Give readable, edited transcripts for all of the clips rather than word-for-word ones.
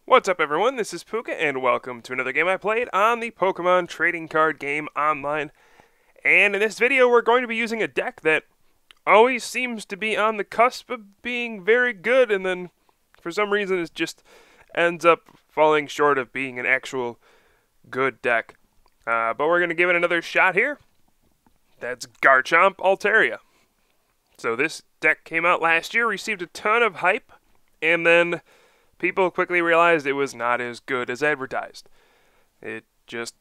What's up everyone, this is Pooka and welcome to another game I played on the Pokemon Trading Card Game Online. And in this video we're going to be using a deck that always seems to be on the cusp of being very good, and then for some reason it just ends up falling short of being an actual good deck. But we're going to give it another shot here. That's Garchomp Altaria. So this deck came out last year, received a ton of hype, and then people quickly realized it was not as good as advertised. It just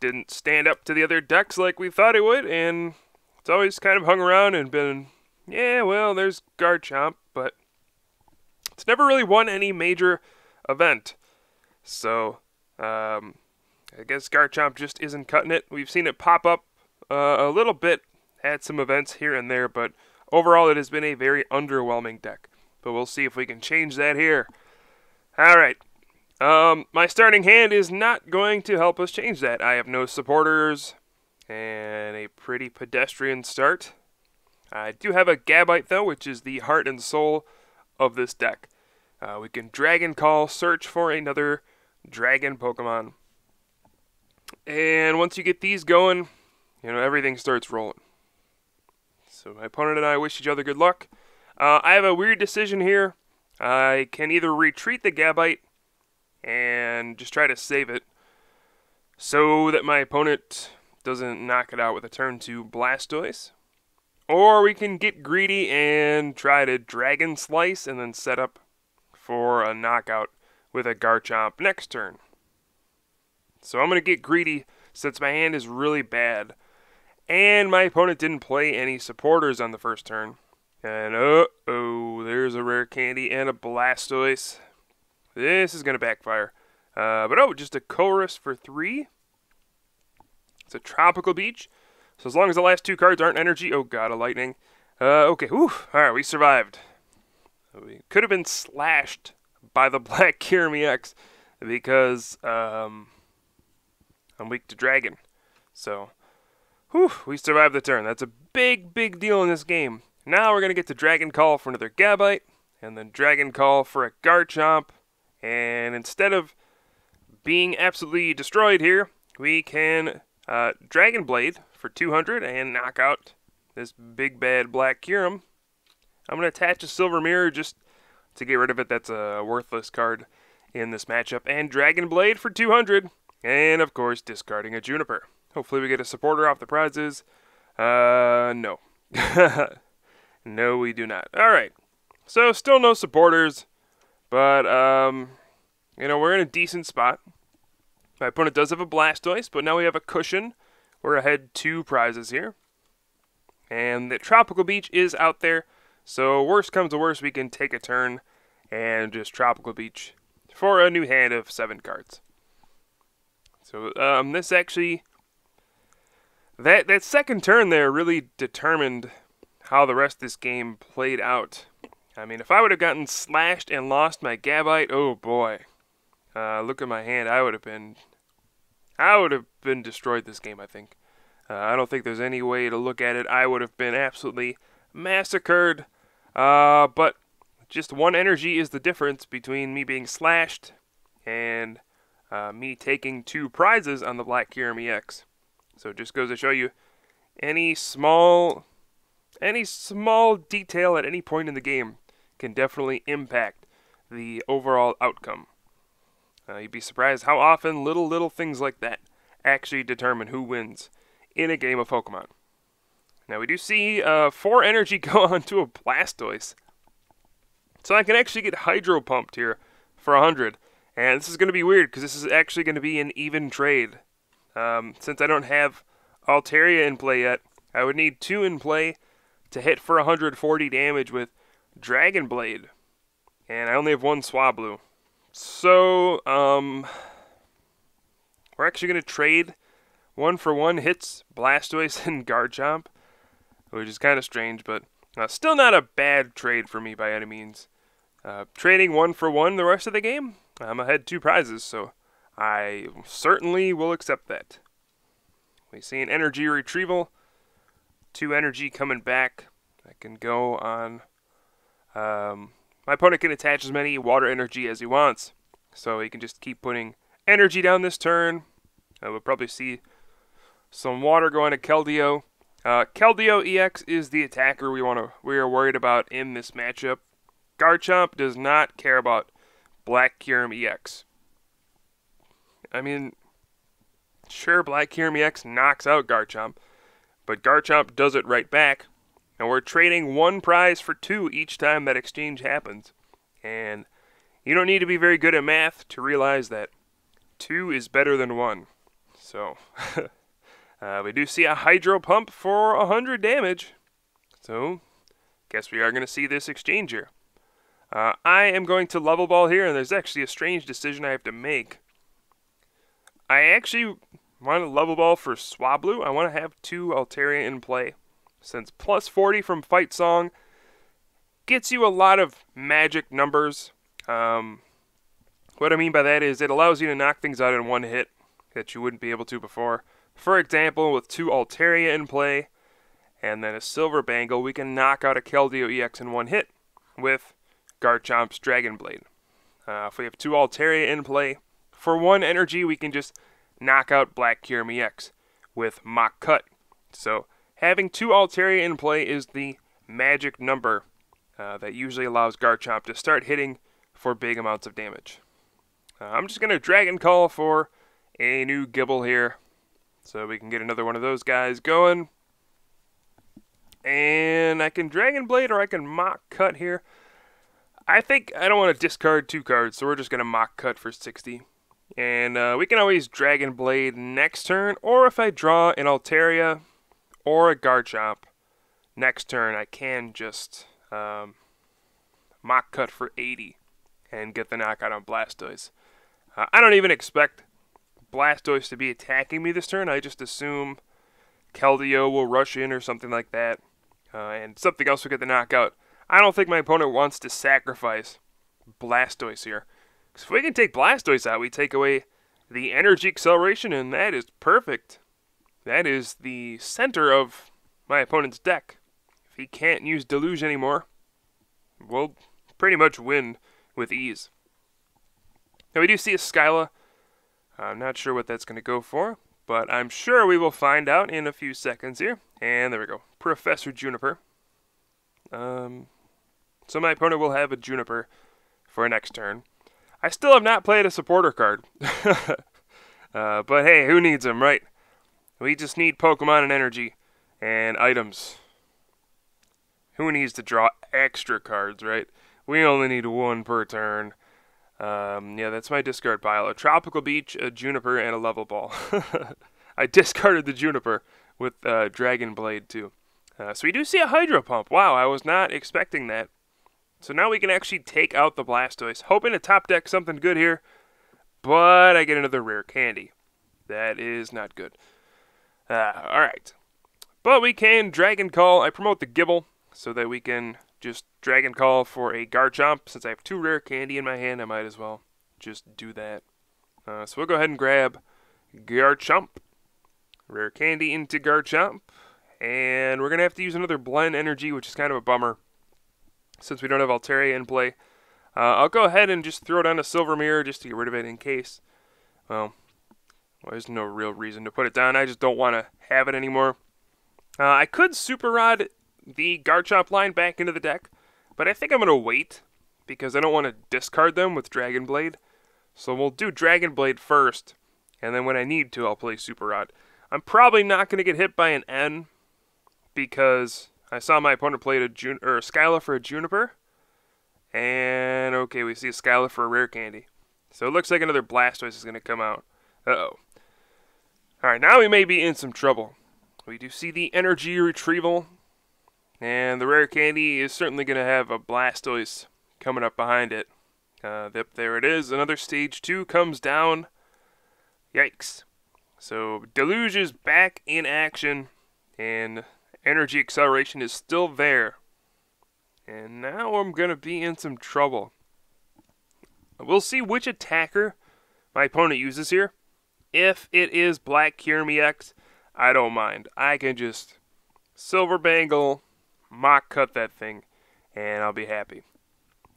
didn't stand up to the other decks like we thought it would, and it's always kind of hung around and been, yeah, well, there's Garchomp, but it's never really won any major event. So, I guess Garchomp just isn't cutting it. We've seen it pop up a little bit at some events here and there, but overall it has been a very underwhelming deck. But we'll see if we can change that here. Alright, my starting hand is not going to help us change that. I have no supporters, and a pretty pedestrian start. I do have a Gabite though, which is the heart and soul of this deck. We can Dragon Call, search for another dragon Pokemon. And once you get these going, you know, everything starts rolling. So my opponent and I wish each other good luck. I have a weird decision here. I can either retreat the Gabite and just try to save it so that my opponent doesn't knock it out with a turn 2 Blastoise, or we can get greedy and try to Dragon Slice and then set up for a knockout with a Garchomp next turn. So I'm going to get greedy since my hand is really bad, and my opponent didn't play any supporters on the first turn. And uh-oh, there's a rare candy and a Blastoise. This is going to backfire. But just a Chorus for 3. It's a Tropical Beach. So as long as the last 2 cards aren't energy, oh god, a Lightning. Okay, whew, alright, we survived. We could have been slashed by the Black Kyurem EX because I'm weak to Dragon. So, whew, we survived the turn. That's a big, big deal in this game. Now we're going to get to Dragon Call for another Gabite, and then Dragon Call for a Garchomp, and instead of being absolutely destroyed here, we can Dragon Blade for 200 and knock out this big bad Black Kyurem. I'm going to attach a Silver Mirror just to get rid of it. That's a worthless card in this matchup, and Dragon Blade for 200, and of course discarding a Juniper. Hopefully we get a supporter off the prizes. No. No, we do not. Alright, so still no supporters, but, you know, we're in a decent spot. My opponent does have a Blastoise, but now we have a cushion. We're ahead 2 prizes here. And the Tropical Beach is out there, so worst comes to worst, we can take a turn and just Tropical Beach for a new hand of 7 cards. So, this actually, that second turn there really determined how the rest of this game played out. I mean, if I would have gotten slashed and lost my Gabite, oh boy. Look at my hand, I would have been destroyed this game, I think. I don't think there's any way to look at it. I would have been absolutely massacred. But just 1 energy is the difference between me being slashed and me taking 2 prizes on the Black Kyurem EX. So it just goes to show you, any small detail at any point in the game can definitely impact the overall outcome. You'd be surprised how often little things like that actually determine who wins in a game of Pokemon. Now we do see 4 energy go onto a Blastoise. So I can actually get Hydro Pumped here for 100. And this is going to be weird because this is actually going to be an even trade. Since I don't have Altaria in play yet, I would need 2 in play to hit for 140 damage with Dragon Blade. And I only have 1 Swablu. So, we're actually going to trade 1-for-1 hits Blastoise and Garchomp, which is kind of strange, but still not a bad trade for me by any means. Trading 1-for-1 the rest of the game, I'm ahead 2 prizes, so I certainly will accept that. We see an energy retrieval 2 energy coming back. I can go on... my opponent can attach as many water energy as he wants. So he can just keep putting energy down this turn. We'll probably see some water going to Keldeo. Keldeo EX is the attacker we are worried about in this matchup. Garchomp does not care about Black Kyurem EX. I mean, sure, Black Kyurem EX knocks out Garchomp, but Garchomp does it right back, and we're trading 1 prize for 2 each time that exchange happens. And you don't need to be very good at math to realize that 2 is better than 1. So, we do see a Hydro Pump for 100 damage. So, guess we are going to see this exchange here. I am going to Level Ball here, and there's actually a strange decision I have to make. I actually want to Level Ball for Swablu. I want to have 2 Altaria in play, since plus 40 from Fight Song gets you a lot of magic numbers. What I mean by that is it allows you to knock things out in 1 hit that you wouldn't be able to before. For example, with 2 Altaria in play and then a Silver Bangle, we can knock out a Keldeo EX in 1 hit with Garchomp's Dragon Blade. If we have 2 Altaria in play, for 1 energy we can just knock out Black Kyurem EX with Mach Cut. So having 2 Altaria in play is the magic number that usually allows Garchomp to start hitting for big amounts of damage. I'm just going to Dragon Call for a new Gibble here, so we can get another one of those guys going. And I can Dragon Blade or I can Mach Cut here. I think I don't want to discard 2 cards, so we're just going to Mach Cut for 60. And we can always Dragon Blade next turn, or if I draw an Altaria or a Garchomp next turn, I can just Mach Cut for 80 and get the knockout on Blastoise. I don't even expect Blastoise to be attacking me this turn. I just assume Keldeo will rush in or something like that, and something else will get the knockout. I don't think my opponent wants to sacrifice Blastoise here. Because if we can take Blastoise out, we take away the energy acceleration, and that is perfect. That is the center of my opponent's deck. If he can't use Deluge anymore, we'll pretty much win with ease. Now we do see a Skyla. I'm not sure what that's going to go for, but I'm sure we will find out in a few seconds here. And there we go. Professor Juniper. So my opponent will have a Juniper for next turn. I still have not played a supporter card. But hey, who needs them, right? We just need Pokemon and energy and items. Who needs to draw extra cards, right? We only need 1 per turn. Yeah, that's my discard pile. A Tropical Beach, a Juniper, and a Level Ball. I discarded the Juniper with Dragon Blade, too. So we do see a Hydro Pump. Wow, I was not expecting that. So now we can actually take out the Blastoise. Hoping to top deck something good here. But I get another rare candy. That is not good. Alright. But we can Dragon Call. I promote the Gibble so that we can just Dragon Call for a Garchomp. Since I have 2 rare candy in my hand, I might as well just do that. So we'll go ahead and grab Garchomp. Rare candy into Garchomp. And we're going to have to use another Blend Energy, which is kind of a bummer, since we don't have Altaria in play. I'll go ahead and just throw down a Silver Mirror just to get rid of it in case. Well, there's no real reason to put it down. I just don't want to have it anymore. I could Super Rod the Garchomp line back into the deck, but I think I'm going to wait because I don't want to discard them with Dragon Blade. So we'll do Dragon Blade first, and then when I need to, I'll play Super Rod. I'm probably not going to get hit by an N because I saw my opponent play a Skyla for a Juniper. And okay, we see a Skyla for a rare candy. So it looks like another Blastoise is going to come out. Uh-oh. Alright, now we may be in some trouble. We do see the energy retrieval. And the rare candy is certainly going to have a Blastoise coming up behind it. There it is. Another stage 2 comes down. Yikes. So Deluge is back in action. And energy acceleration is still there. And now I'm going to be in some trouble. We'll see which attacker my opponent uses here. If it is Black Kyurem EX, I don't mind. I can just Silver Bangle, Mock Cut that thing, and I'll be happy.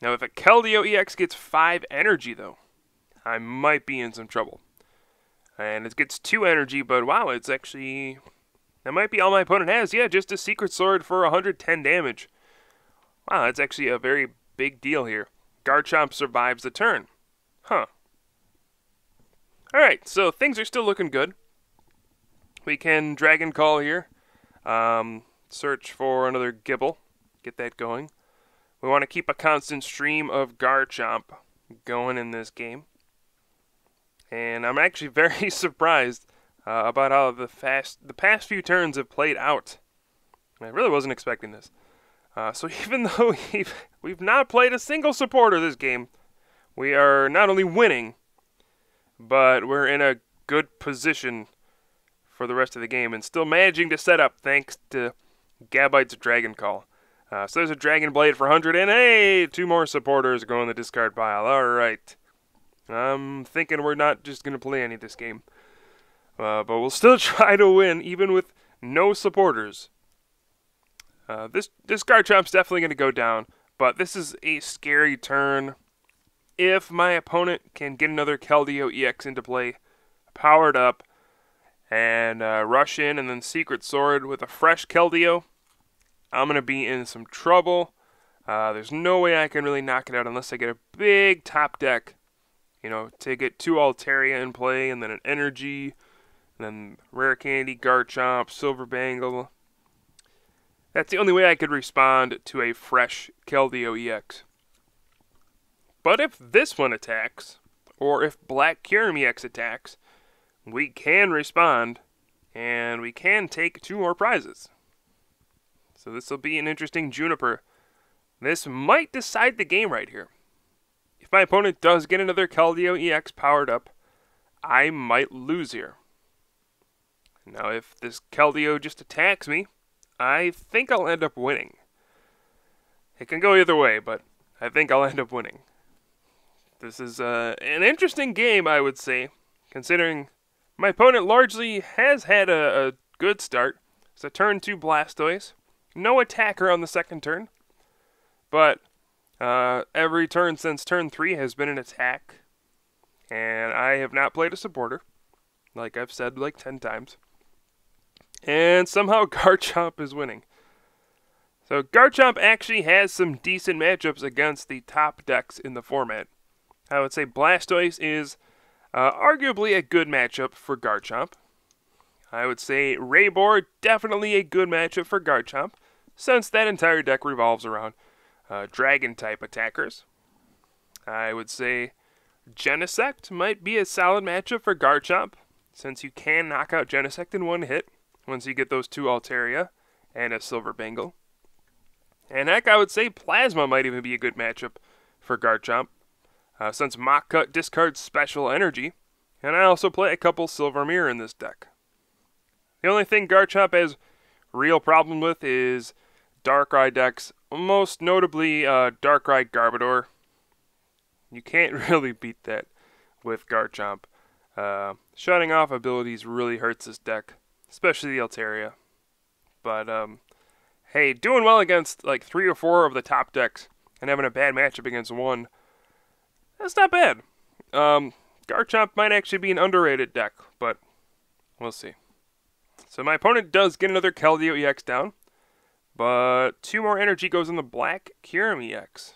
Now, if a Keldeo EX gets 5 energy, though, I might be in some trouble. And it gets 2 energy, but wow, it's actually... That might be all my opponent has. Yeah, just a Secret Sword for 110 damage. Wow, that's actually a very big deal here. Garchomp survives the turn. Huh. Alright, so things are still looking good. We can Dragon Call here. Search for another Gibble. Get that going. We want to keep a constant stream of Garchomp going in this game. And I'm actually very surprised about how the past few turns have played out. I really wasn't expecting this. So even though we've not played a single supporter this game, we are not only winning, but we're in a good position for the rest of the game and still managing to set up thanks to Gabite's Dragon Call. So there's a Dragon Blade for 100, and hey, 2 more supporters go in the discard pile. Alright. I'm thinking we're not just going to play any this game. But we'll still try to win, even with no supporters. This Garchomp's definitely going to go down, but this is a scary turn. If my opponent can get another Keldeo EX into play, powered up, and rush in and then Secret Sword with a fresh Keldeo, I'm going to be in some trouble. There's no way I can really knock it out unless I get a big top deck. You know, to get 2 Altaria in play, and then an Energy, and then Rare Candy, Garchomp, Silver Bangle. That's the only way I could respond to a fresh Keldeo EX. But if this one attacks, or if Black Kyurem EX attacks, we can respond, and we can take 2 more prizes. So this will be an interesting Juniper. This might decide the game right here. If my opponent does get another Keldeo EX powered up, I might lose here. Now if this Keldeo just attacks me, I think I'll end up winning. It can go either way, but I think I'll end up winning. This is an interesting game, I would say, considering my opponent largely has had a good start. It's a turn 2 Blastoise. No attacker on the second turn, but every turn since turn 3 has been an attack, and I have not played a supporter, like I've said like 10 times. And somehow Garchomp is winning. So Garchomp actually has some decent matchups against the top decks in the format. I would say Blastoise is arguably a good matchup for Garchomp. I would say Raybor, definitely a good matchup for Garchomp, since that entire deck revolves around Dragon-type attackers. I would say Genesect might be a solid matchup for Garchomp, since you can knock out Genesect in one hit once you get those 2 Altaria and a Silver Bangle. And heck, I would say Plasma might even be a good matchup for Garchomp, since Mock Cut discards special energy, and I also play a couple Silver Mirror in this deck. The only thing Garchomp has real problem with is Darkrai decks, most notably Darkrai Garbodor. You can't really beat that with Garchomp. Shutting off abilities really hurts this deck, especially the Altaria. But hey, doing well against like 3 or 4 of the top decks and having a bad matchup against one, that's not bad. Garchomp might actually be an underrated deck, but we'll see. So my opponent does get another Keldeo EX down, but 2 more energy goes on the Black Kyurem EX.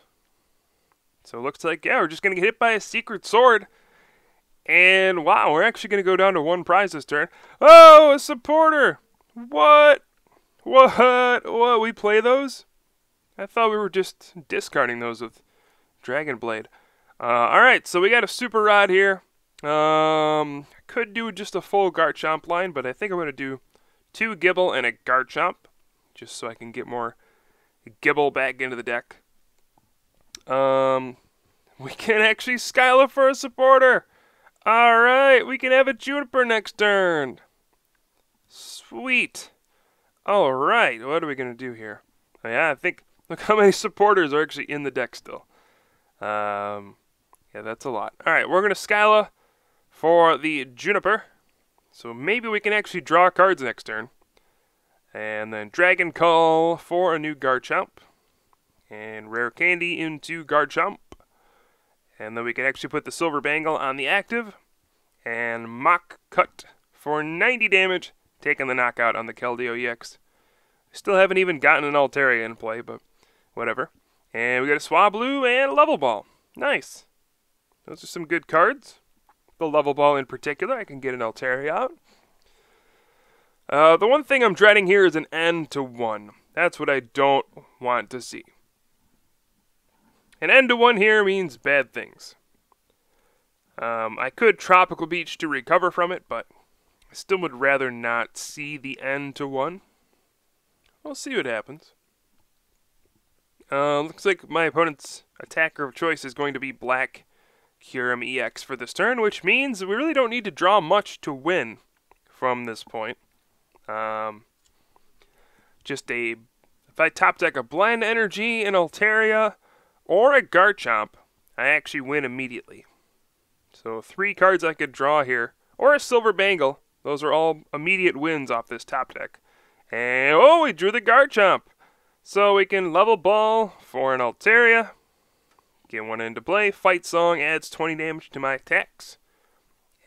So it looks like, yeah, we're just going to get hit by a Secret Sword. And wow, we're actually going to go down to 1 prize this turn. Oh, a supporter! What? What? We play those? I thought we were just discarding those with Dragon Blade. Alright, so we got a Super Rod here. Could do just a full Garchomp line, but I think I'm going to do 2 Gibble and a Garchomp, just so I can get more Gibble back into the deck. We can actually Skyla for a supporter. Alright, we can have a Juniper next turn. Sweet. Alright, what are we going to do here? Oh, yeah, I think, look how many supporters are actually in the deck still. Yeah, that's a lot. Alright, we're going to Skyla for the Juniper. So maybe we can actually draw cards next turn. And then Dragon Call for a new Garchomp. And Rare Candy into Garchomp. And then we can actually put the Silver Bangle on the active. And Mach Cut for 90 damage, taking the knockout on the Keldeo EX. Still haven't even gotten an Altaria in play, but whatever. And we got a Swablu and a Level Ball. Nice. Those are some good cards. The Level Ball in particular, I can get an Altaria out. The one thing I'm dreading here is an N to 1. That's what I don't want to see. An N to 1 here means bad things. I could Tropical Beach to recover from it, but I still would rather not see the N to 1. We'll see what happens. Looks like my opponent's attacker of choice is going to be Black Kyurem EX for this turn, which means we really don't need to draw much to win from this point. If I top deck a Blend Energy, an Altaria, or a Garchomp, I actually win immediately. So 3 cards I could draw here, or a Silver Bangle. Those are all immediate wins off this top deck. And oh, we drew the Garchomp. So we can Level Ball for an Altaria. Get one into play. Fight Song adds 20 damage to my attacks.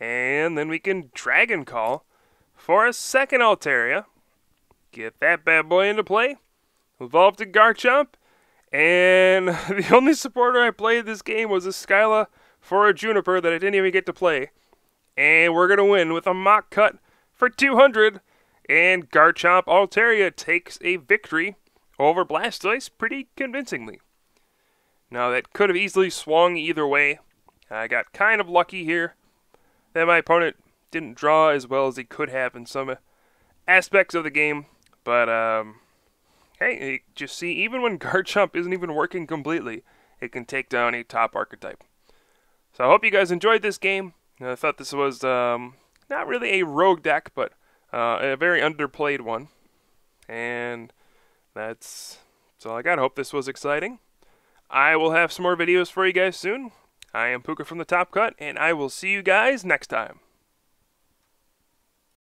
And then we can Dragon Call for a second Altaria. Get that bad boy into play. Evolve to Garchomp. And the only supporter I played this game was a Skyla for a Juniper that I didn't even get to play. And we're going to win with a Mach Cut for 200. And Garchomp Altaria takes a victory over Blastoise pretty convincingly. Now that could have easily swung either way. I got kind of lucky here that my opponent didn't draw as well as he could have in some aspects of the game. But, hey, you just see, even when Garchomp isn't even working completely, it can take down a top archetype. So I hope you guys enjoyed this game. I thought this was not really a rogue deck, but a very underplayed one. And that's all I got. I hope this was exciting. I will have some more videos for you guys soon. I am Pooka from the Top Cut, and I will see you guys next time.